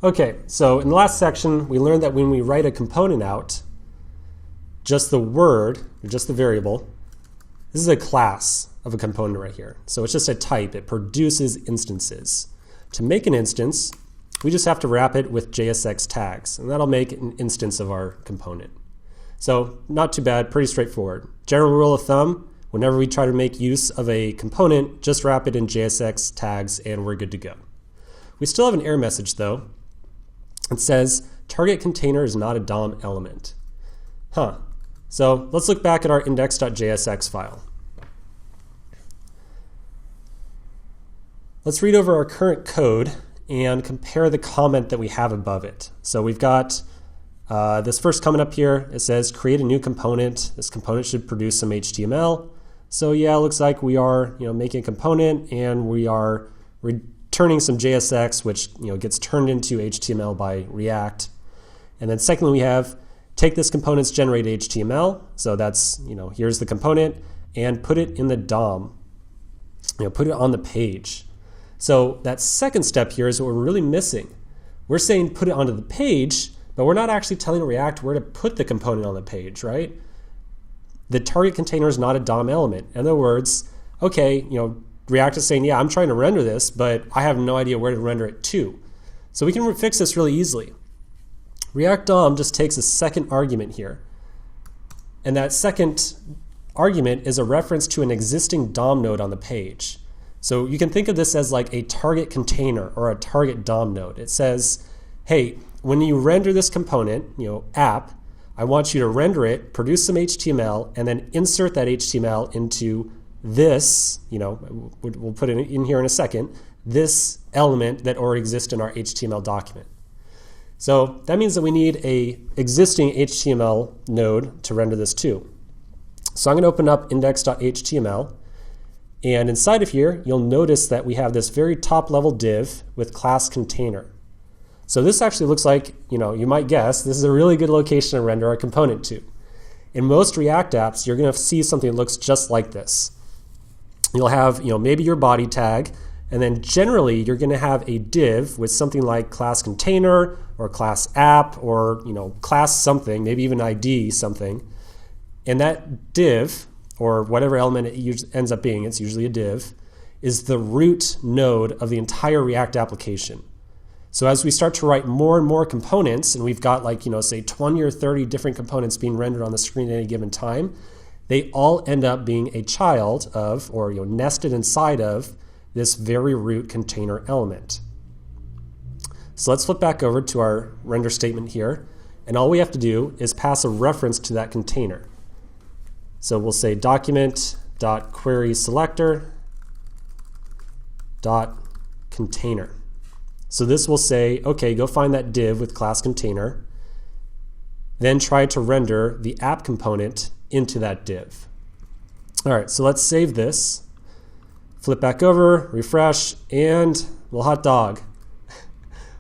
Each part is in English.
Okay, so in the last section, we learned that when we write a component out, just the word, or just the variable, this is a class of a component right here. So it's just a type. It produces instances. To make an instance, we just have to wrap it with JSX tags, and that'll make an instance of our component. So not too bad, pretty straightforward. General rule of thumb, whenever we try to make use of a component, just wrap it in JSX tags and we're good to go. We still have an error message though. It says target container is not a DOM element. So let's look back at our index.jsx file. Let's read over our current code and compare the comment that we have above it. So we've got this first comment up here. It says create a new component. This component should produce some HTML. So yeah, it looks like we are making a component and we are returning some JSX, which gets turned into HTML by React. And then secondly, we have take this component's generate HTML. So that's here's the component, and put it in the DOM. Put it on the page. So that second step here is what we're really missing. We're saying put it onto the page, but we're not actually telling React where to put the component on the page, right? The target container is not a DOM element. In other words, okay, React is saying, yeah, I'm trying to render this, but I have no idea where to render it to. So we can fix this really easily. React DOM just takes a second argument here. And that second argument is a reference to an existing DOM node on the page. So you can think of this as like a target container or a target DOM node. It says, hey, when you render this component, app, I want you to render it, produce some HTML, and then insert that HTML into this, we'll put it in here in a second, this element that already exists in our HTML document. So that means that we need a existing HTML node to render this to. So I'm going to open up index.html. And inside of here, you'll notice that we have this very top level div with class container. So this actually looks like, you might guess, this is a really good location to render our component to. In most React apps, you're going to see something that looks just like this. You'll have, maybe your body tag, and then generally you're going to have a div with something like class container or class app or, class something, maybe even ID something. And that div, or whatever element it ends up being, it's usually a div, is the root node of the entire React application. So as we start to write more and more components, and we've got say 20 or 30 different components being rendered on the screen at any given time, they all end up being a child of, or nested inside of, this very root container element. So let's flip back over to our render statement here, and all we have to do is pass a reference to that container. So we'll say document.querySelector.container. So this will say, okay, go find that div with class container, then try to render the app component into that div. All right, so let's save this, flip back over, refresh, and well, hot dog.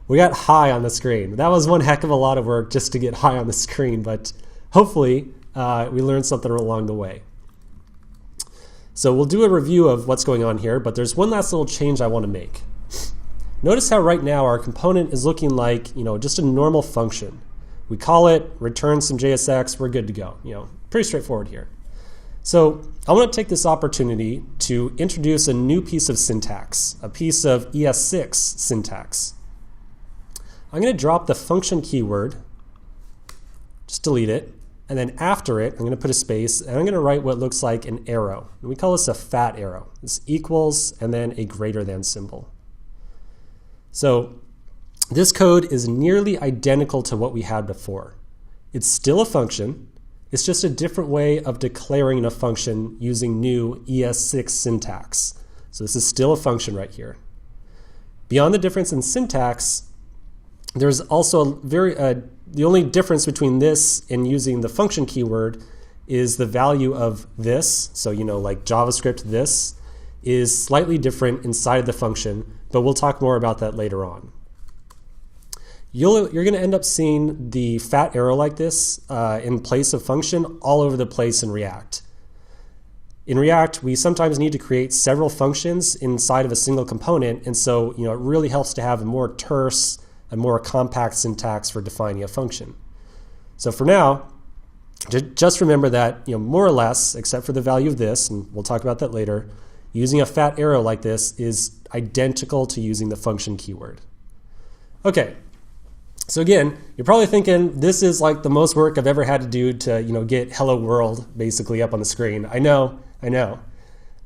We got hi on the screen. That was one heck of a lot of work just to get hi on the screen, but hopefully we learned something along the way. So we'll do a review of what's going on here, but there's one last little change I want to make. Notice how right now our component is looking like just a normal function. We call it, return some JSX, we're good to go. Pretty straightforward here. So I want to take this opportunity to introduce a new piece of syntax, a piece of ES6 syntax. I'm going to drop the function keyword, just delete it, and then after it, I'm going to put a space, and I'm going to write what looks like an arrow. And we call this a fat arrow. This equals, and then a greater than symbol. So this code is nearly identical to what we had before. It's still a function. It's just a different way of declaring a function using new ES6 syntax. So this is still a function right here. Beyond the difference in syntax, there's also the only difference between this and using the function keyword is the value of this. So like JavaScript, this is slightly different inside the function, but we'll talk more about that later on. You're going to end up seeing the fat arrow like this in place of function all over the place in React. In React, we sometimes need to create several functions inside of a single component, and so it really helps to have a more terse, a more compact syntax for defining a function. So for now, just remember that, more or less, except for the value of this, and we'll talk about that later, using a fat arrow like this is identical to using the function keyword. Okay, so again, you're probably thinking this is like the most work I've ever had to do to, get hello world basically up on the screen. I know.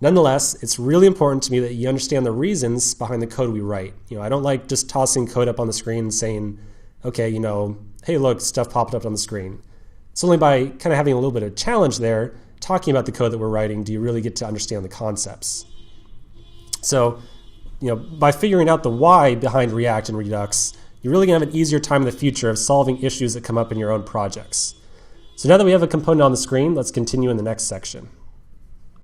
Nonetheless, it's really important to me that you understand the reasons behind the code we write. I don't like just tossing code up on the screen and saying, okay, hey, look, stuff popped up on the screen. It's only by kind of having a little bit of challenge there, talking about the code that we're writing, do you really get to understand the concepts. So, by figuring out the why behind React and Redux, you're really going to have an easier time in the future of solving issues that come up in your own projects. So now that we have a component on the screen, let's continue in the next section.